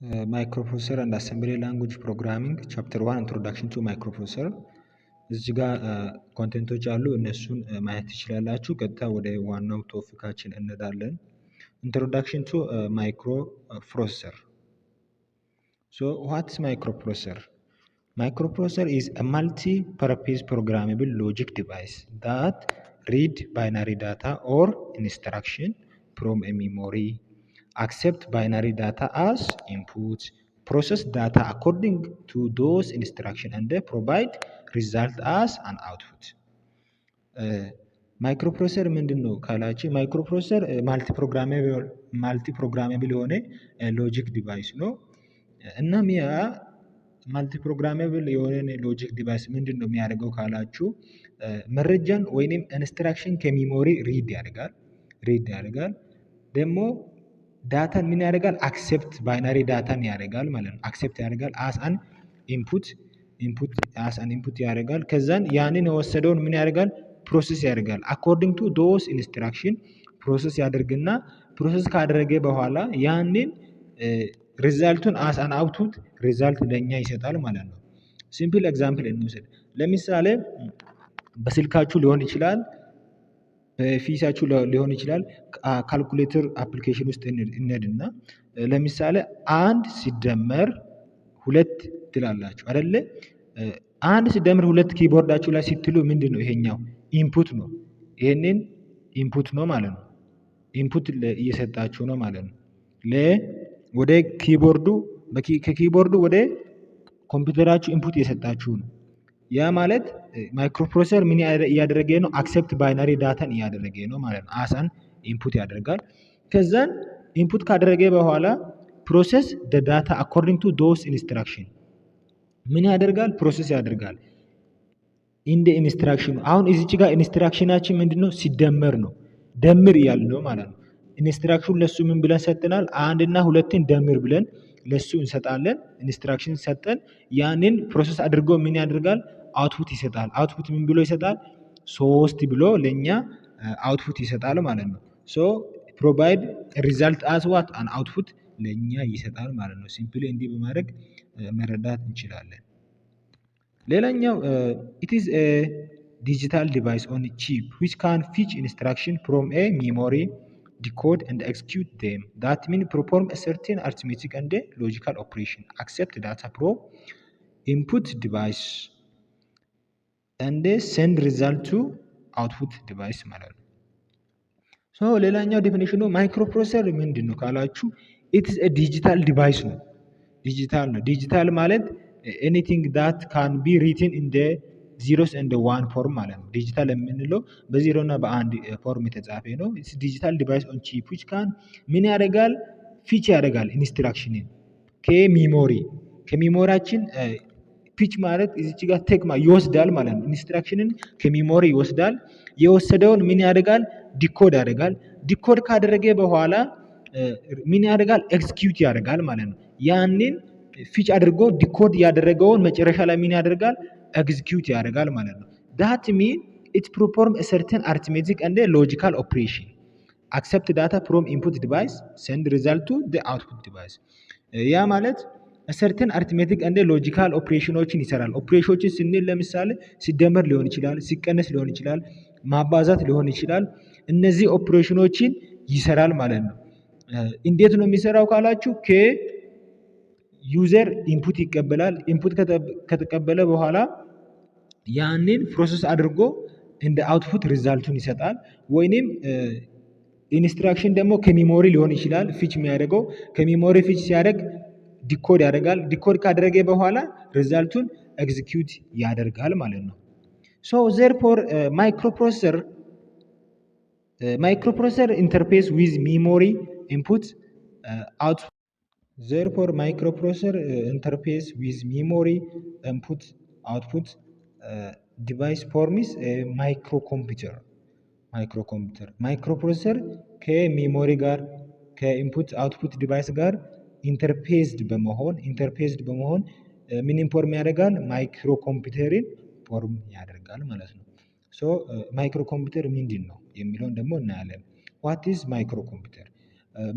Microprocessor and Assembly Language Programming Chapter 1 Introduction to Microprocessor እዚህ ጋር ኮንቴንቶች አሉ እነሱን ማየት ትችላላችሁ። ቀጥታ ወደ ዋናው ቶፒካችን እንሄዳለን። Introduction to Microprocessor. So what is microprocessor? Microprocessor is a multi-purpose programmable logic device that read binary data or instruction from a memory, accept binary data as input, process data according to those instructions, and provide result as an output. ማይክሮፕሮሰሰር ምንድን ነው ካላችሁ ማይክሮፕሮሰሰር ማልቲ ፕሮግራሜብል የሆነ ሎጂክ ዲቫይስ ነው። እናም ያ ማልቲ ፕሮግራሜብል የሆነ ሎጂክ ዲቫይስ ምንድን ነው የሚያደርገው ካላችሁ መረጃን ወይንም ኢንስትራክሽን ከሚሞሪ ሪድ ያደርጋል ደግሞ ዳታን ምን ያደርጋል አክሴፕት ባይናሪ ዳታን ያደርጋል ማለት ነው። አክሴፕት ያደርጋል አስ አን ኢንፑት ያደርጋል። ከዛን ያንን የወሰደውን ምን ያደርጋል ፕሮሰስ ያደርጋል። አኮርዲንግ ቱ ዶስ ኢንስትራክሽን ፕሮሰስ ያደርግና ፕሮሰስ ካደረገ በኋላ ያንን ሪዛልቱን አስ አን አውትፑት ሪዛልት ለኛ ይሰጣል ማለት ነው። ሲምፕል ኤግዛምፕል እንውሰድ። ለምሳሌ በስልካችሁ ሊሆን ይችላል፣ በፊሳችሁ ሊሆን ይችላል። ካልኩሌተር አፕሊኬሽን ውስጥ እንሄድና ለምሳሌ 1 ሲደመር 2 ትላላችሁ አይደለ? 1 ሲደመር 2 ኪቦርዳችሁ ላይ ስትሉ ምንድነው ይሄኛው ኢንፑት ነው። ይሄንን ኢንፑት ነው ማለት ነው። ኢንፑት እየሰጣችሁ ነው ማለት ነው። ወደ ኪቦርዱ ከኪቦርዱ ወደ ኮምፒውተራችሁ ኢንፑት እየሰጣችሁ ነው። ያ ማለት ማይክሮፕሮሰሰር ምን እያደረገ ነው? አክሴፕት ባይናሪ ዳታን እያደረገ ነው ማለት ነው። አሳን ኢንፑት ያደርጋል። ከዛን ኢንፑት ካደረገ በኋላ ፕሮሰስ the data according to those instruction ምን ያደርጋል? ፕሮሰስ ያደርጋል እንደ ኢንስትራክሽኑ። አሁን እዚች ጋር ኢንስትራክሽናችን ምንድነው? ሲደመር ነው፣ ደምር እያልን ነው ማለት ነው። ኢንስትራክሽን ለሱ ምን ብለን ሰጥተናል? 1 እና 2ን ደምር ብለን ለሱ እንሰጣለን። ኢንስትራክሽን ሰጠን። ያንን ፕሮሰስ አድርጎ ምን ያደርጋል? አውትፑት ይሰጣል። አውትፑት ምን ብሎ ይሰጣል? 3 ብሎ ለኛ አውትፑት ይሰጣል ማለት ነው። ሶ ፕሮቫይድ ሪዛልት አስ ዋት አን አውትፑት ለኛ ይሰጣል ማለት ነው። ሲምፕሊ እንዲህ በማድረግ መረዳት እንችላለን። ሌላኛው it is a digital device on a chip which can fetch instruction from a memory, decode and execute them. That means perform a certain arithmetic and logical operation, accept data from input device and send result to output device ማለት ነው። ሶ ሌላኛው ዴፊኒሽኑ ማይክሮፕሮሰሰር ምንድነው ካላችሁ it is a digital device ነው። ዲጂታል ነው። ዲጂታል ማለት anything that can be written in the zeros and the one form ማለት ነው። ዲጂታል የምንለው በዜሮ እና በአንድ ፎርም የተጻፈ ነው። it's digital device on chip which can ምን ያደርጋል? ፊች ያደርጋል ኢንስትራክሽንን ከሚሞሪያችን ፊች ማለት እዚች ጋር ቴክ ይወስዳል ማለት ነው። ኢንስትራክሽንን ከሚሞሪ ይወስዳል። የወሰደውን ምን ያደርጋል? ዲኮድ ያደርጋል። ዲኮድ ካደረገ በኋላ ምን ያደርጋል? ኤክስኪዩት ያደርጋል ማለት ነው። ያንን ፊች አድርጎ ዲኮድ ያደረገውን መጨረሻ ላይ ምን ያደርጋል? ኤክስኪዩት ያደርጋል ማለት ነው። that mean it perform a certain arithmetic and a logical operation, accept data from input device, send result to the output device. ያ ማለት certain arithmetic and logical operationዎችን ይሰራል። ኦፕሬሽኖችን ስንል ለምሳሌ ሲደመር ሊሆን ይችላል፣ ሲቀነስ ሊሆን ይችላል፣ ማባዛት ሊሆን ይችላል። እነዚህ ኦፕሬሽኖችን ይሰራል ማለት ነው። እንዴት ነው የሚሰራው ካላችሁ ከዩዘር ኢንፑት ይቀበላል። ኢንፑት ከተቀበለ በኋላ ያንን ፕሮሰስ አድርጎ እንደ አውትፑት ሪዛልቱን ይሰጣል። ወይንም ኢንስትራክሽን ደግሞ ከሚሞሪ ሊሆን ይችላል ፊች የሚያደርገው። ከሚሞሪ ፊች ሲያደርግ ዲኮድ ያደርጋል። ዲኮድ ካደረገ በኋላ ሪዛልቱን ኤክዚኪዩት ያደርጋል ማለት ነው። ሶ ዜርፎር ማይክሮፕሮሰሰር ኢንተርፌስ ዊዝ ሚሞሪ ኢንፑት አውትፑት therefore microprocessor interface with memory input output device forms a microcomputer. ማይክሮፕሮሰሰር ከሚሞሪ ጋር ከኢንፑት አውትፑት ዲቫይስ ጋር ኢንተርፌስድ በመሆን ምን ኢንፎርም ያደርጋል? ማይክሮ ኮምፒውተርን ፎርም ያደርጋል ማለት ነው። ሶ ማይክሮ ኮምፒውተር ምንድን ነው የሚለውን ደግሞ እናያለን። ዋት ኢዝ ማይክሮ ኮምፒውተር?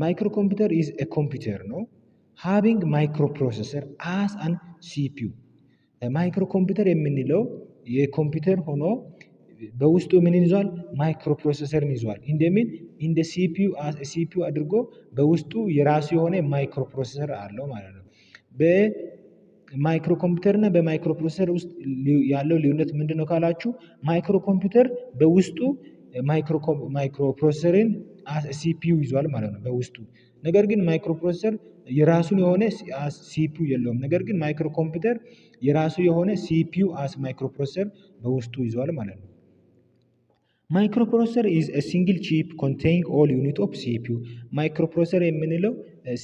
ማይክሮ ኮምፒውተር ኢዝ ኤ ኮምፒውተር ነው having microprocessor as an CPU ማይክሮ ኮምፒውተር የምንለው የኮምፒውተር ሆኖ በውስጡ ምን ይዟል? ማይክሮ ፕሮሰሰርን ይዟል። እንደምን እንደ ሲፒዩ አድርጎ በውስጡ የራሱ የሆነ ማይክሮ ፕሮሰሰር አለው ማለት ነው። በማይክሮ ኮምፒውተር እና በማይክሮ ፕሮሰሰር ውስጥ ያለው ልዩነት ምንድነው ካላችሁ ማይክሮ ኮምፒውተር በውስጡ ማይክሮ ፕሮሰሰርን ሲፒዩ ይዟል ማለት ነው በውስጡ። ነገር ግን ማይክሮ ፕሮሰሰር የራሱን የሆነ ሲፒዩ የለውም። ነገር ግን ማይክሮ ኮምፒውተር የራሱ የሆነ ሲፒዩ ማይክሮ ፕሮሰሰር በውስጡ ይዟል ማለት ነው። ማይክሮፕሮሰሰር is a single chip containing all unit of CPU ማይክሮፕሮሰሰር የምንለው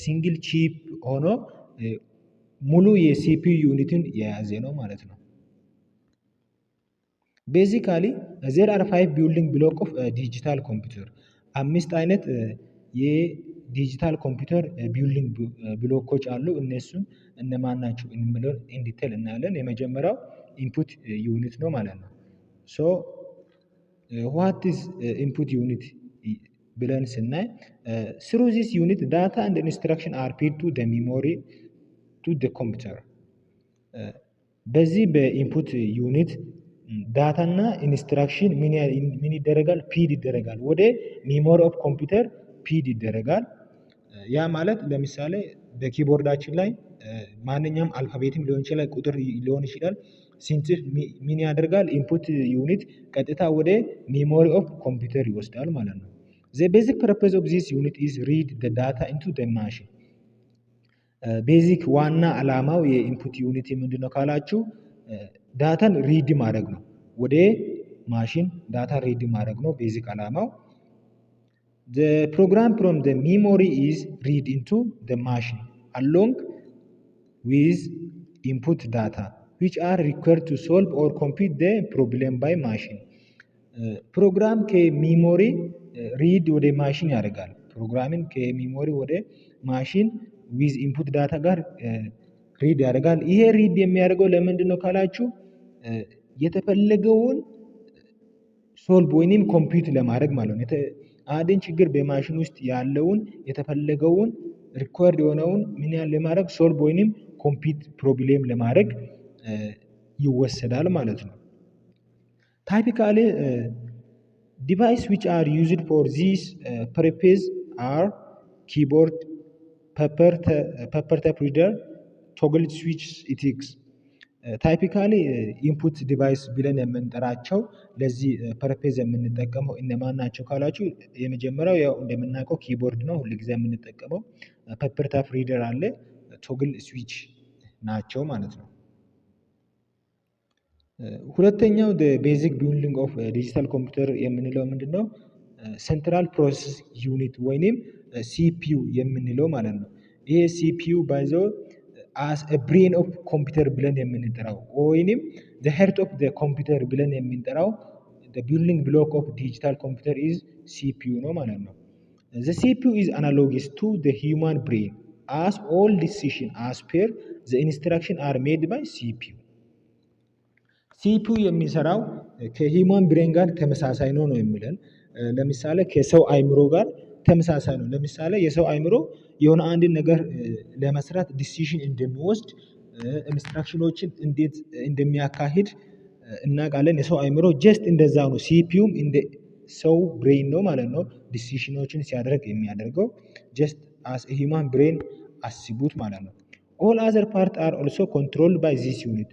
ሲንግል ቺፕ ሆኖ ሙሉ የሲፒዩ ዩኒትን የያዘ ነው ማለት ነው። ቤዚካሊ there are 5 building block of digital computer አምስት አይነት የዲጂታል ኮምፒውተር ቢልዲንግ ብሎኮች አሉ። እነሱን እነማን ናቸው እንምለው ኢን ዲቴል እናያለን። የመጀመሪያው ኢንፑት ዩኒት ነው ማለት ነው። ሶ what is input unit ብለን ስናይ through this unit data and instruction are fed to the memory to the computer በዚህ በኢንፑት ዩኒት ዳታ እና ኢንስትራክሽን ምን ይደረጋል? ፊድ ይደረጋል ወደ ሜሞሪ ኦፍ ኮምፒውተር ፊድ ይደረጋል። ያ ማለት ለምሳሌ በኪቦርዳችን ላይ ማንኛውም አልፋቤትም ሊሆን ይችላል ቁጥር ሊሆን ይችላል ሲንጽፍ ምን ያደርጋል? ኢንፑት ዩኒት ቀጥታ ወደ ሜሞሪ ኦፍ ኮምፒውተር ይወስዳል ማለት ነው። the basic purpose of this unit is read the data into the machine ቤዚክ ዋና ዓላማው የኢንፑት ዩኒት ምንድነው ካላችሁ ዳታን ሪድ ማድረግ ነው። ወደ ማሽን ዳታ ሪድ ማድረግ ነው ቤዚክ ዓላማው። the program from the memory is read into the machine along with input data which are required to solve or compute the problem by machine ፕሮግራም ከሜሞሪ ሪድ ወደ ማሽን ያደርጋል። ፕሮግራምን ከሜሞሪ ወደ ማሽን ዊዝ ኢንፑት ዳታ ጋር ሪድ ያደርጋል። ይሄ ሪድ የሚያደርገው ለምንድን ነው ካላችሁ የተፈለገውን ሶልቭ ወይንም ኮምፒውት ለማድረግ ማለት ነው። አንድን ችግር በማሽን ውስጥ ያለውን የተፈለገውን ሪኳየርድ የሆነውን ምን ያህል ለማድረግ ሶልቭ ወይንም ኮምፒውት ፕሮብሌም ለማድረግ ይወሰዳል ማለት ነው። ታይፒካሊ ዲቫይስ which are used for this purpose are keyboard, paper type reader, toggle switch etc. ታይፒካሊ ኢንፑት ዲቫይስ ብለን የምንጠራቸው ለዚህ ፐርፔዝ የምንጠቀመው እነማን ናቸው ካላችሁ የመጀመሪያው ያው እንደምናውቀው ኪቦርድ ነው ሁልጊዜ የምንጠቀመው። ፔፐር ታይፕ ሪደር አለ፣ ቶግል ስዊች ናቸው ማለት ነው። ሁለተኛው ቤዚክ ቢልዲንግ ኦፍ ዲጂታል ኮምፒውተር የምንለው ምንድነው? ሴንትራል ፕሮሰስ ዩኒት ወይንም ሲፒዩ የምንለው ማለት ነው። ይሄ ሲፒዩ ባይዘው as a brain of computer ብለን የምንጠራው ወይንም the heart of the computer ብለን የምንጠራው the building block of digital computer is CPU ነው ማለት ነው። the CPU is analogous to the human brain as all decision as per the instruction are made by CPU CPU የሚሰራው ከሂውማን ብሬን ጋር ተመሳሳይ ነው የሚለን። ለምሳሌ ከሰው አይምሮ ጋር ተመሳሳይ ነው። ለምሳሌ የሰው አይምሮ የሆነ አንድ ነገር ለመስራት ዲሲዥን እንደሚወስድ ኢንስትራክሽኖችን እንዴት እንደሚያካሂድ እናውቃለን። የሰው አይምሮ ጀስት እንደዛ ነው። ሲፒዩም እንደ ሰው ብሬን ነው ማለት ነው። ዲሲዥኖችን ሲያደርግ የሚያደርገው ጀስት as a human brain አስቡት ማለት ነው። all other parts are also controlled by this unit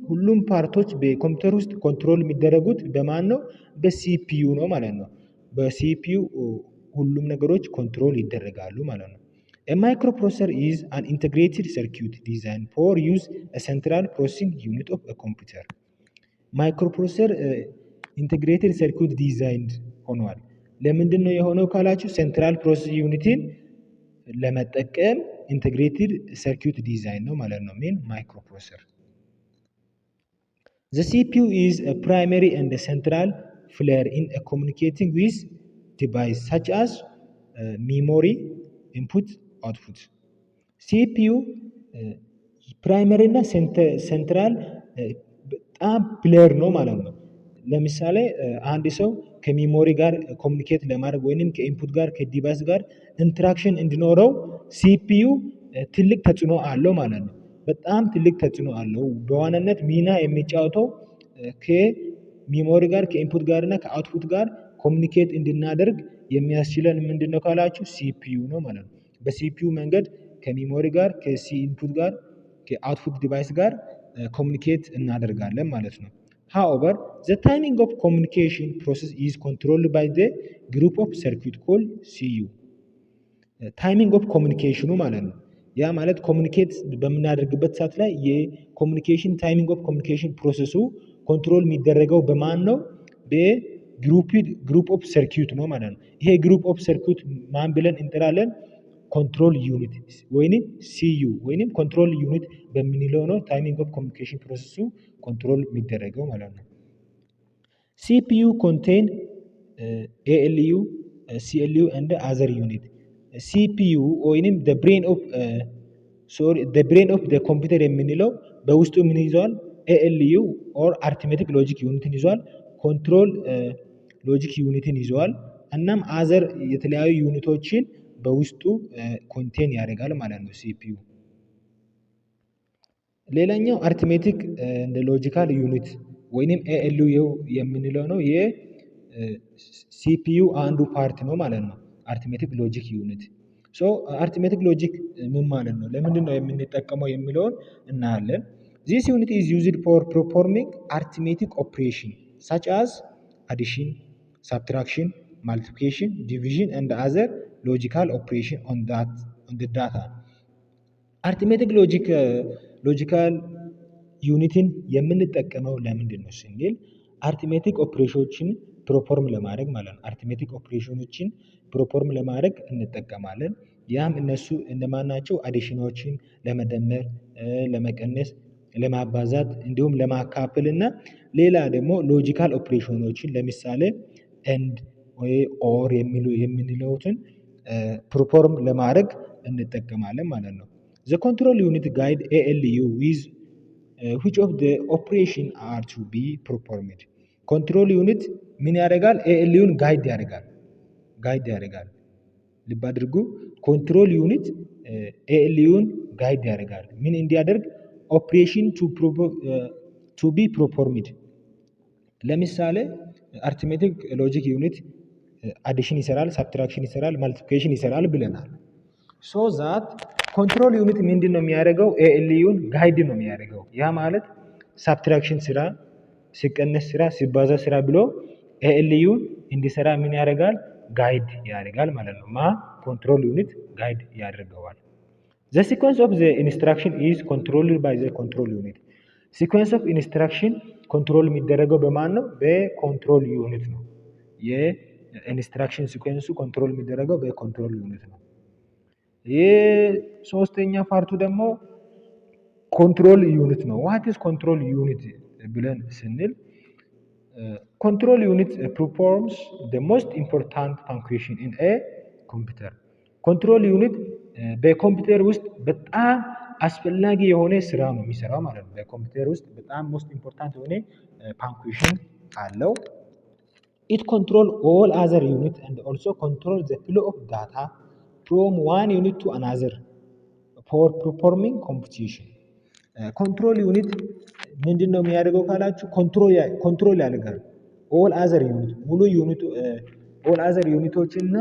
ሁሉም ፓርቶች በኮምፒውተር ውስጥ ኮንትሮል የሚደረጉት በማን ነው? በሲፒዩ ነው ማለት ነው። በሲፒዩ ሁሉም ነገሮች ኮንትሮል ይደረጋሉ ማለት ነው። A microprocessor is an integrated circuit designed for use a central processing unit of a computer. ማይክሮፕሮሰሰር ኢንቴግሬትድ ሰርኪዩት ዲዛይንድ ሆኗል። ለምንድን ነው የሆነው ካላችሁ ሴንትራል ፕሮሰስ ዩኒቲን ለመጠቀም ኢንቴግሬትድ ሰርኪዩት ዲዛይን ነው ማለት ነው። ሜን ማይክሮፕሮሰሰር The CPU is a primary and a central player in a communicating with device such as memory, input, output. CPU ፕራይመሪ እና ሴንትራል በጣም ፕሌየር ነው ማለት ነው። ለምሳሌ አንድ ሰው ከሜሞሪ ጋር ኮሚኒኬት ለማድረግ ወይንም ከኢንፑት ጋር ከዲቫይስ ጋር ኢንተራክሽን እንዲኖረው ሲፒዩ ትልቅ ተጽዕኖ አለው ማለት ነው። በጣም ትልቅ ተጽዕኖ አለው። በዋናነት ሚና የሚጫወተው ከሜሞሪ ጋር ከኢንፑት ጋር እና ከአውትፑት ጋር ኮሚኒኬት እንድናደርግ የሚያስችለን ምንድነው ካላችሁ ሲፒዩ ነው ማለት ነው። በሲፒዩ መንገድ ከሜሞሪ ጋር ከሲ ኢንፑት ጋር ከአውትፑት ዲቫይስ ጋር ኮሚኒኬት እናደርጋለን ማለት ነው። However, the timing of communication process is controlled by the group of circuit called CU. ታይሚንግ ኦፍ ኮሚኒኬሽኑ ማለት ነው። ያ ማለት ኮሚኒኬት በምናደርግበት ሰዓት ላይ የኮሚኒኬሽን ታይሚንግ ኦፍ ኮሚኒኬሽን ፕሮሰሱ ኮንትሮል የሚደረገው በማን ነው? በግሩፕ ኦፍ ሰርኪዩት ነው ማለት ነው። ይሄ ግሩፕ ኦፍ ሰርኪዩት ማን ብለን እንጠራለን? ኮንትሮል ዩኒት ወይንም ሲዩ ወይንም ኮንትሮል ዩኒት በምንለው ነው ታይሚንግ ኦፍ ኮሚኒኬሽን ፕሮሰሱ ኮንትሮል የሚደረገው ማለት ነው። ሲፒዩ ኮንቴን ኤኤልዩ ሲኤልዩ እንደ አዘር ዩኒት ሲፒዩ ወይንም the brain of the computer የምንለው በውስጡ ምን ይዟል? ኤኤልዩ ኦር አርትሜቲክ ሎጂክ ዩኒትን ይዟል። ኮንትሮል ሎጂክ ዩኒትን ይዟል። እናም አዘር የተለያዩ ዩኒቶችን በውስጡ ኮንቴን ያደርጋል ማለት ነው ሲፒዩ። ሌላኛው አርትሜቲክ እንደ ሎጂካል ዩኒት ወይንም ኤኤልዩ የምንለው ነው። የሲፒዩ አንዱ ፓርት ነው ማለት ነው አርትሜቲክ ሎጂክ ዩኒት። ሶ አርትሜቲክ ሎጂክ ምን ማለት ነው? ለምንድን ነው የምንጠቀመው የሚለውን እናያለን። This unit is used for performing arithmetic operation such as addition, subtraction, multiplication, division and other logical operation on the data. አርትሜቲክ ሎጂካል ዩኒትን የምንጠቀመው ለምንድን ነው ስንል አርትሜቲክ ኦፕሬሽኖችን ፕሮፎርም ለማድረግ ማለት ነው። አርትሜቲክ ኦፕሬሽኖችን ፕሮፎርም ለማድረግ እንጠቀማለን። ያም እነሱ እነማን ናቸው? አዲሽኖችን ለመደመር፣ ለመቀነስ፣ ለማባዛት እንዲሁም ለማካፈል እና ሌላ ደግሞ ሎጂካል ኦፕሬሽኖችን ለምሳሌ ኤንድ ወይ ኦር የምንለውትን ፕሮፎርም ለማድረግ እንጠቀማለን ማለት ነው። The control unit guide ALU with which of the operation are to be performed. ኮንትሮል ዩኒት ምን ያደርጋል? ኤኤልዩን ጋይድ ያደርጋል። ልብ አድርጉ። ኮንትሮል ዩኒት ኤኤልዩን ጋይድ ያደርጋል። ምን እንዲያደርግ? ኦፕሬሽን ቱ ቢ ፐርፎርምድ። ለምሳሌ አርትሜቲክ ሎጂክ ዩኒት አዲሽን ይሰራል፣ ሳብትራክሽን ይሰራል፣ ማልቲፕሊኬሽን ይሰራል ብለናል። ሶ ዛት ኮንትሮል ዩኒት ምንድን ነው የሚያደርገው? ኤኤልዩን ጋይድ ነው የሚያደርገው። ያ ማለት ሳብትራክሽን ስራ፣ ሲቀነስ ስራ፣ ሲባዛ ስራ ብሎ ኤኤልዩን እንዲሰራ ምን ያደርጋል? ጋይድ ያደርጋል ማለት ነው። ኮንትሮል ዩኒት ጋይድ ያደርገዋል። The sequence of the instruction is controlled by the control unit. sequence of instruction ኮንትሮል የሚደረገው በማን ነው? በኮንትሮል ዩኒት ነው። የኢንስትራክሽን ሲኩዌንሱ ኮንትሮል የሚደረገው በኮንትሮል ዩኒት ነው። ሶስተኛ ፓርቱ ደግሞ ኮንትሮል ዩኒት ነው። ዋት ኢዝ ኮንትሮል ዩኒት ብለን ስንል ኮንትሮል ዩኒት performs the most important function in a computer. ኮንትሮል ዩኒት በኮምፒውተር ውስጥ በጣም አስፈላጊ የሆነ ስራ ነው የሚሰራው ማለት ነው። በኮምፒውተር ውስጥ በጣም ሞስት ኢምፖርታንት የሆነ ፋንክሽን አለው። It control all other unit and also control the flow of data from one unit to another for performing computation. ኮንትሮል ዩኒት ምንድን ነው የሚያደርገው ካላችሁ ኮንትሮል ያደርጋል። ኦል አዘር ዩኒት ሙሉ ዩኒቱ ኦል አዘር ዩኒቶችን እና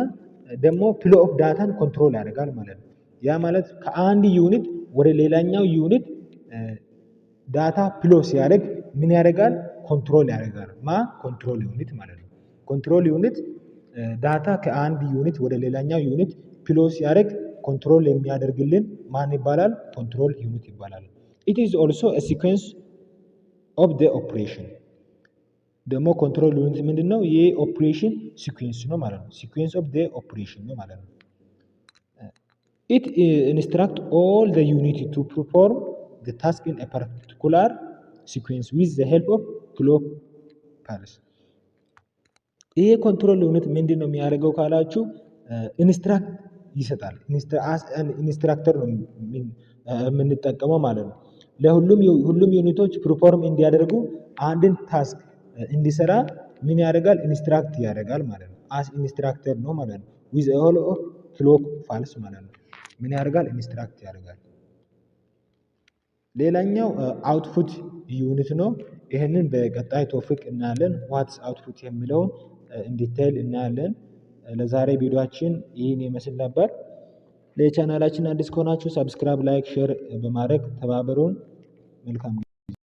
ደግሞ ፍሎ ኦፍ ዳታን ኮንትሮል ያደርጋል ማለት ነው። ያ ማለት ከአንድ ዩኒት ወደ ሌላኛው ዩኒት ዳታ ፍሎ ሲያደርግ ምን ያደርጋል? ኮንትሮል ያደርጋል። ኮንትሮል ዩኒት ማለት ነው። ኮንትሮል ዩኒት ዳታ ከአንድ ዩኒት ወደ ሌላኛው ዩኒት ፍሎ ሲያደርግ ኮንትሮል የሚያደርግልን ማን ይባላል? ኮንትሮል ዩኒት ይባላል። It is also a sequence of the operation. ደግሞ ኮንትሮል ዩኒት ምንድነው? የኦፕሬሽን ሲኩዌንስ ነው ማለት ነው። ሲኩዌንስ ኦፍ the operation ነው ማለት ነው። It instruct all the unit to perform the task in a particular sequence with the help of clock pulse. ይሄ ኮንትሮል ዩኒት ምንድነው የሚያደርገው ካላችሁ ኢንስትራክት ይሰጣል። ኢንስትራክተር ነው የምንጠቀመው ማለት ነው። ለሁሉም ዩኒቶች ፐርፎርም እንዲያደርጉ አንድን ታስክ እንዲሰራ ምን ያደርጋል? ኢንስትራክት ያደርጋል ማለት ነው። አስ ኢንስትራክተር ነው ማለት ነው። ዊዝ ኦል ኦፍ ፍሎክ ፋልስ ማለት ነው። ምን ያደርጋል? ኢንስትራክት ያደርጋል። ሌላኛው አውትፑት ዩኒት ነው። ይህንን በቀጣይ ቶፒክ እናያለን። ዋትስ አውትፑት የሚለውን ኢንዲቴይል እናያለን። ለዛሬ ቪዲዮአችን ይህን ይመስል ነበር። ለቻናላችን አዲስ ከሆናችሁ ሰብስክራይብ፣ ላይክ፣ ሼር በማድረግ ተባበሩን። መልካም